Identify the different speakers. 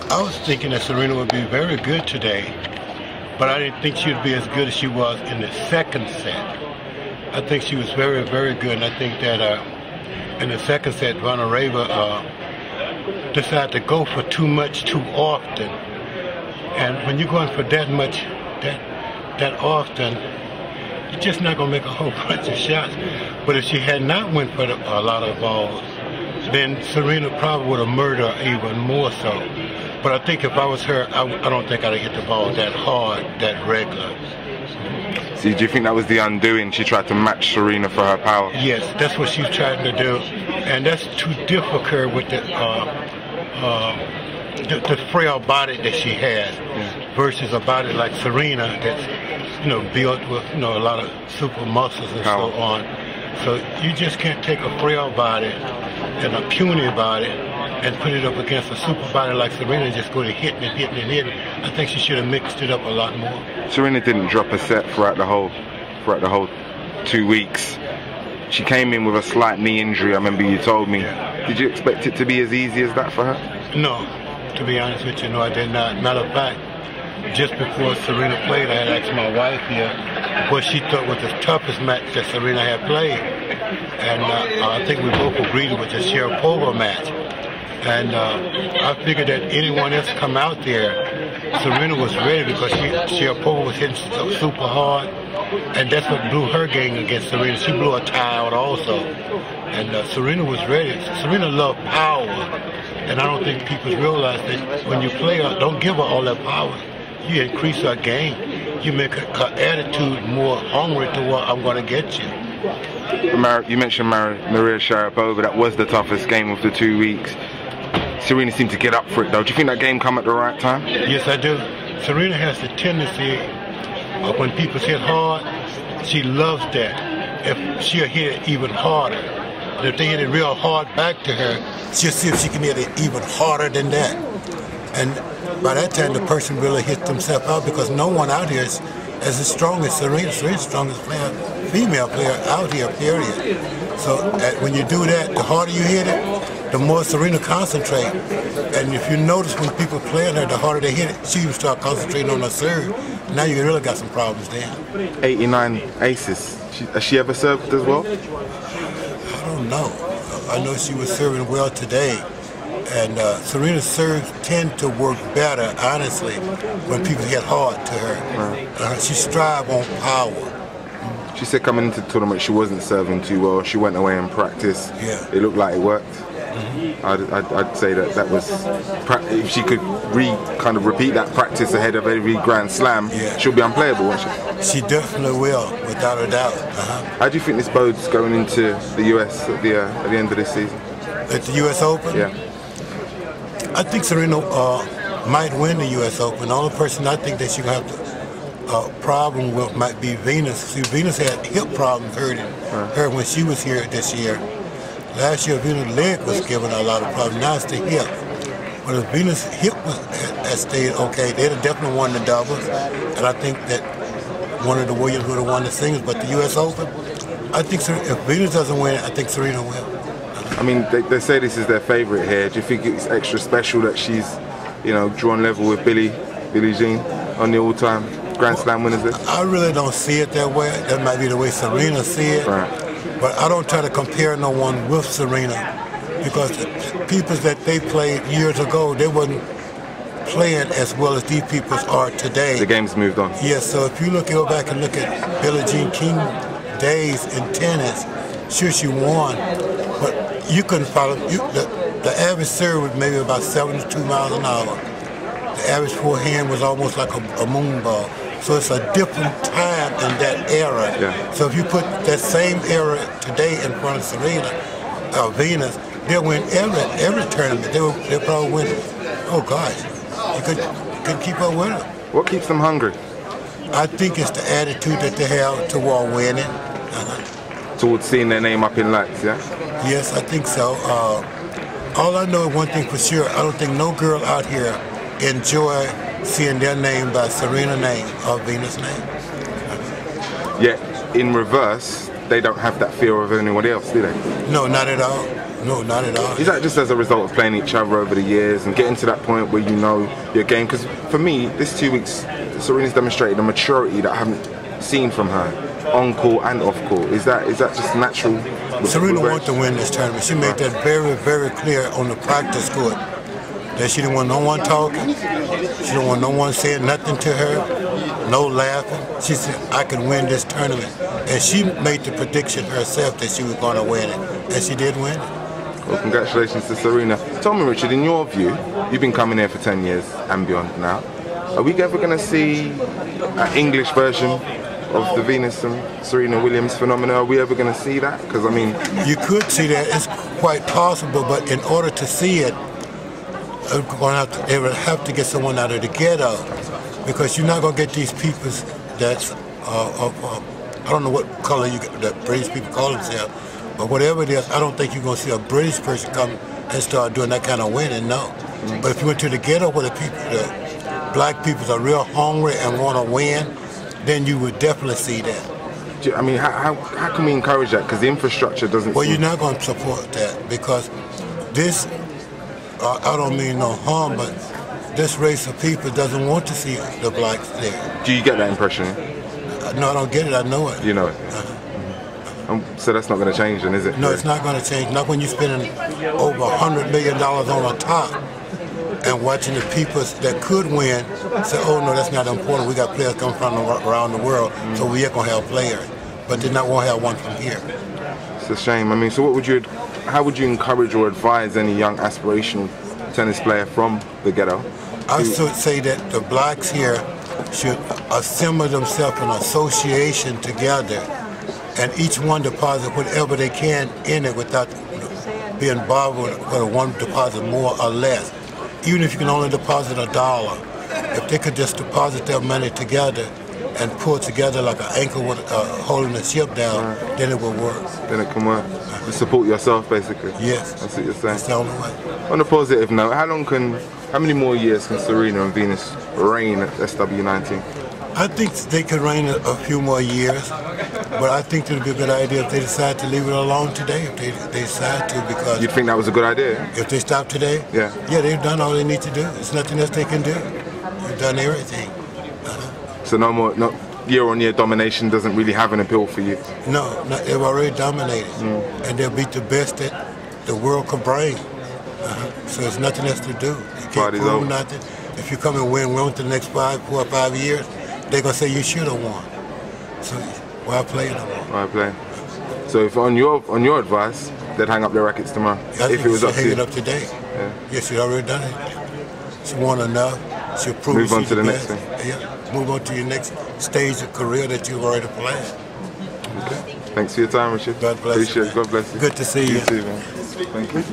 Speaker 1: I was thinking that Serena would be very good today, but I didn't think she would be as good as she was in the second set. I think she was very, very good, and I think that in the second set, Zvonareva decided to go for too much too often. And when you're going for that much, that often, you're just not going to make a whole bunch of shots. But if she had not went for a lot of balls, then Serena probably would have murdered her even more so. But I think if I was her, I don't think I'd have hit the ball that hard, that regular.
Speaker 2: So do you think that was the undoing? She tried to match Serena for her power?
Speaker 1: Yes, that's what she's trying to do. And that's too difficult with the frail body that she has versus a body like Serena that's, built with, a lot of super muscles and so on. So you just can't take a frail body and a puny body and put it up against a super body like Serena and just go to hitting and hitting and hitting. I think she should have mixed it up a lot more.
Speaker 2: Serena didn't drop a set throughout the whole 2 weeks. She came in with a slight knee injury, I remember you told me. Yeah. Did you expect it to be as easy as that for her?
Speaker 1: No, to be honest with you, no, I did not. Matter of fact, just before Serena played, I had asked my wife here what she thought was the toughest match that Serena had played. And I think we both agreed it was the Sharapova match. And I figured that anyone else come out there, Serena was ready because Sharapova was hitting super hard. And that's what blew her game against Serena. She blew a tie out also. And Serena was ready. Serena loved power. And I don't think people realize that when you play her, don't give her all that power. You increase her game. You make her attitude more hungry to what I'm going to get you.
Speaker 2: You mentioned Maria Sharapova. That was the toughest game of the 2 weeks. Serena seemed to get up for it though. Do you think that game come at the right time?
Speaker 1: Yes, I do. Serena has the tendency of when people hit hard, she loves that. If she'll hit it even harder. And if they hit it real hard back to her, she'll see if she can hit it even harder than that. And by that time, the person really hits themselves out because no one out here is as strong as Serena. Serena's the strongest female player out here, period. So when you do that, the harder you hit it, the more Serena concentrate. And if you notice when people playing her, the harder they hit it, she will start concentrating on her serve. Now you really got some problems there.
Speaker 2: 89 aces. Has she ever served as well?
Speaker 1: I don't know. I know she was serving well today. And Serena's serves tend to work better, honestly, when people hit hard to her. She strives on power.
Speaker 2: She said coming into the tournament she wasn't serving too well. She went away and practiced.
Speaker 1: Yeah.
Speaker 2: It looked like it worked. I'd say that was, if she could kind of repeat that practice ahead of every Grand Slam, she'll be unplayable, won't she?
Speaker 1: She definitely will, without a doubt.
Speaker 2: How do you think this bodes going into the US at the end of this season?
Speaker 1: At the US Open?
Speaker 2: Yeah.
Speaker 1: I think Serena might win the US Open. The only person I think that she have a problem with might be Venus. See, Venus had hip problems hurting her when she was here this year. Last year, Venus' leg was giving her a lot of problems. Now it's the hip. But if Venus' hip had stayed okay, they'd have definitely won the doubles. And I think that one of the Williams would have won the singles. But the US Open, I think if Venus doesn't win, I think Serena will.
Speaker 2: I mean, they say this is their favorite here. Do you think it's extra special that she's, drawn level with Billie Jean on the all-time Grand Slam winners list?
Speaker 1: I really don't see it that way. That might be the way Serena see it.
Speaker 2: Right.
Speaker 1: But I don't try to compare no one with Serena because the people that they played years ago, they wasn't playing as well as these people are today.
Speaker 2: The game's moved on.
Speaker 1: Yes, so if you go back and look at Billie Jean King days in tennis, sure she won, but you couldn't follow. The average serve was maybe about 72 miles an hour. The average forehand was almost like a moon ball. So it's a different time in that era.
Speaker 2: Yeah.
Speaker 1: So if you put that same era today in front of Serena or Venus, they'll win every tournament. They'll probably win. Oh gosh, you couldn't keep up with them.
Speaker 2: What keeps them hungry?
Speaker 1: I think it's the attitude that they have toward winning.
Speaker 2: Towards seeing their name up in lights, yeah?
Speaker 1: Yes, I think so. All I know is one thing for sure. I don't think no girl out here enjoy seeing their name by Serena's name or Venus' name.
Speaker 2: Yet, in reverse, they don't have that fear of anyone else, do they?
Speaker 1: No, not at all. No, not at all.
Speaker 2: Is that just as a result of playing each other over the years and getting to that point where you know your game? Because for me, this 2 weeks, Serena's demonstrated a maturity that I haven't seen from her, on court and off court. Is that just natural?
Speaker 1: Serena wanted to win this tournament. She made that very, very clear on the practice court, that she didn't want no one talking. She didn't want no one saying nothing to her, no laughing. She said, I can win this tournament. And she made the prediction herself that she was going to win it. And she did win it.
Speaker 2: Well, congratulations to Serena. Tell me, Richard, in your view, you've been coming here for 10 years and beyond now. Are we ever going to see an English version of the Venus and Serena Williams phenomenon? Are we ever going to see that? Because, I mean...
Speaker 1: You could see that. It's quite possible, but in order to see it, they would have to get someone out of the ghetto, because you're not going to get these people that's I don't know what color that British people call themselves, but whatever it is, I don't think you're going to see a British person come and start doing that kind of winning, no. But if you went to the ghetto where the black people are real hungry and want to win, then you would definitely see that.
Speaker 2: I mean, how can we encourage that? Because the infrastructure doesn't...
Speaker 1: Well, you're not going to support that, because this, I don't mean no harm, but this race of people doesn't want to see the blacks there.
Speaker 2: Do you get that impression?
Speaker 1: No, I don't get it. I know it.
Speaker 2: You know it. So that's not going to change then, is it?
Speaker 1: No, it's not going to change. Not when you're spending over $100 million on a top and watching the people that could win say, oh no, that's not important. We got players coming from around the world, so we are going to have players. But they're not going to have one from here.
Speaker 2: It's a shame. I mean, so how would you encourage or advise any young aspirational tennis player from the ghetto?
Speaker 1: I should say that the blacks here should assemble themselves in association together, and each one deposit whatever they can in it without being bothered whether one deposit more or less. Even if you can only deposit $1, if they could just deposit their money together and pull together like an anchor with, holding the ship down, then it will work.
Speaker 2: Then it can work. You support yourself, basically.
Speaker 1: Yes.
Speaker 2: That's what you're saying.
Speaker 1: That's the only way.
Speaker 2: On a positive note, how many more years can Serena and Venus reign at SW19?
Speaker 1: I think they could reign a few more years, but I think it would be a good idea if they decide to leave it alone today, if they decide to, because...
Speaker 2: You'd think that was a good idea?
Speaker 1: If they stop today?
Speaker 2: Yeah.
Speaker 1: Yeah, they've done all they need to do. There's nothing else they can do. They've done everything.
Speaker 2: So no more, year-on-year domination doesn't really have an appeal for you?
Speaker 1: No, they've already dominated, and they'll beat the best that the world could bring. So there's nothing else to do. You can't prove nothing. If you come and win to the next 4 or 5 years, they're going to say you should have won. So why play no more?
Speaker 2: Why play? So if on your advice, they'd hang up their rackets tomorrow? If it was up to you?
Speaker 1: Hang it up today.
Speaker 2: Yeah.
Speaker 1: Yes, she's already done it. She won enough. She'll prove
Speaker 2: move on to the next thing.
Speaker 1: Yeah, move on to your next stage of career that you've already planned.
Speaker 2: Okay. Thanks for your time, Richard.
Speaker 1: God bless you.
Speaker 2: Appreciate it. God bless you.
Speaker 1: Good to see you.
Speaker 2: You too, man. Thank you.